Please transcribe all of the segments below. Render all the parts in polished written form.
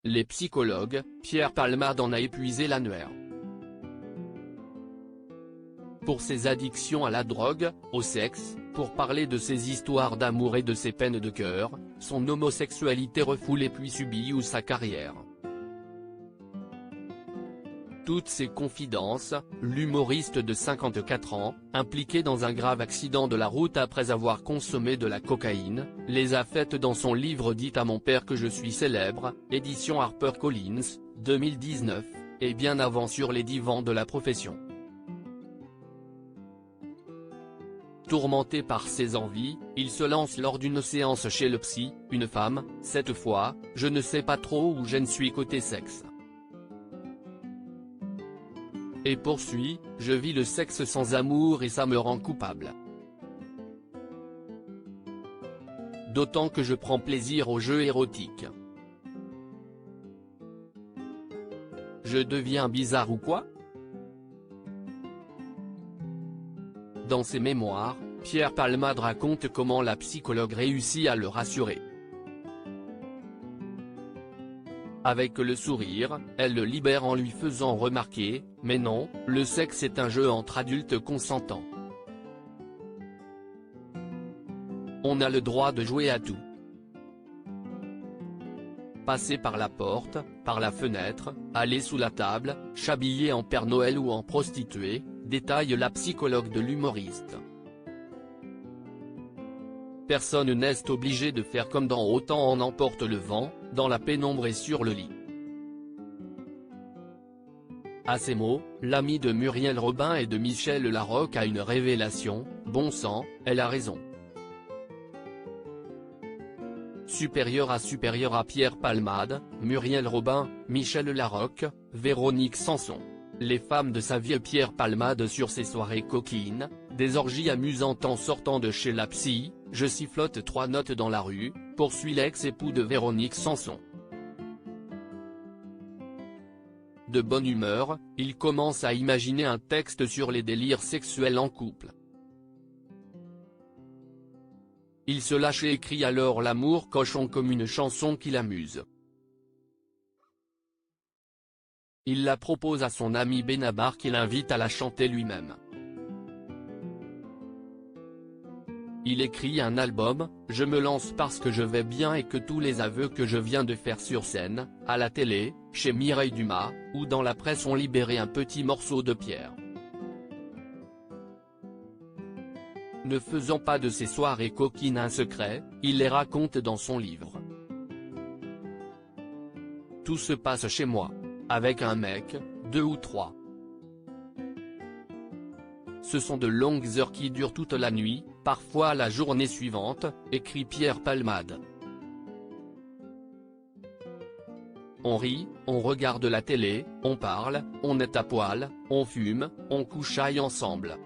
Les psychologues, Pierre Palmade en a épuisé l'annuaire. Pour ses addictions à la drogue, au sexe, pour parler de ses histoires d'amour et de ses peines de cœur, son homosexualité refoulée puis subie ou sa carrière. Toutes ses confidences, l'humoriste de 54 ans, impliqué dans un grave accident de la route après avoir consommé de la cocaïne, les a faites dans son livre Dites à mon père que je suis célèbre, édition HarperCollins, 2019, et bien avant sur les divans de la profession. Tourmenté par ses envies, il se lance lors d'une séance chez le psy, une femme, cette fois, je ne sais pas trop où je ne suis côté sexe. Et poursuit, je vis le sexe sans amour et ça me rend coupable. D'autant que je prends plaisir aux jeux érotiques. Je deviens bizarre ou quoi? Dans ses mémoires, Pierre Palmade raconte comment la psychologue réussit à le rassurer. Avec le sourire, elle le libère en lui faisant remarquer, mais non, le sexe est un jeu entre adultes consentants. On a le droit de jouer à tout. Passer par la porte, par la fenêtre, aller sous la table, s'habiller en Père Noël ou en prostituée, détaille la psychologue de l'humoriste. Personne n'est obligé de faire comme dans Autant en emporte le vent, dans la pénombre et sur le lit. À ces mots, l'ami de Muriel Robin et de Michel Larocque a une révélation, bon sang, elle a raison. Supérieur à Pierre Palmade, Muriel Robin, Michel Larocque, Véronique Sanson. Les femmes de sa vie. Pierre Palmade sur ses soirées coquines, des orgies amusantes en sortant de chez la psy, je sifflote 3 notes dans la rue, poursuit l'ex-époux de Véronique Sanson. De bonne humeur, il commence à imaginer un texte sur les délires sexuels en couple. Il se lâche et écrit alors l'amour cochon comme une chanson qui l'amuse. Il la propose à son ami Benabar qui l'invite à la chanter lui-même. Il écrit un album, je me lance parce que je vais bien et que tous les aveux que je viens de faire sur scène, à la télé, chez Mireille Dumas, ou dans la presse ont libéré un petit morceau de pierre. Ne faisant pas de ces soirées coquines un secret, il les raconte dans son livre. Tout se passe chez moi. Avec un mec, 2 ou 3. Ce sont de longues heures qui durent toute la nuit, parfois la journée suivante, écrit Pierre Palmade. On rit, on regarde la télé, on parle, on est à poil, on fume, on couchaille ensemble.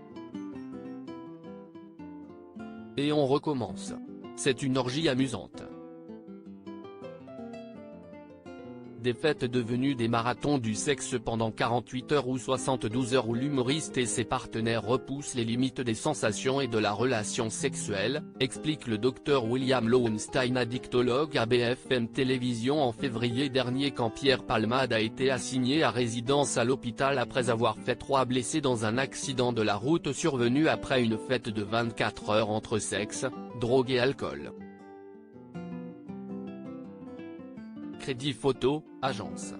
Et on recommence. C'est une orgie amusante. Des fêtes devenues des marathons du sexe pendant 48 heures ou 72 heures où l'humoriste et ses partenaires repoussent les limites des sensations et de la relation sexuelle, explique le docteur William Lowenstein, addictologue à BFM Télévision en février dernier quand Pierre Palmade a été assigné à résidence à l'hôpital après avoir fait 3 blessés dans un accident de la route survenu après une fête de 24 heures entre sexe, drogue et alcool. Crédit Photo, agence.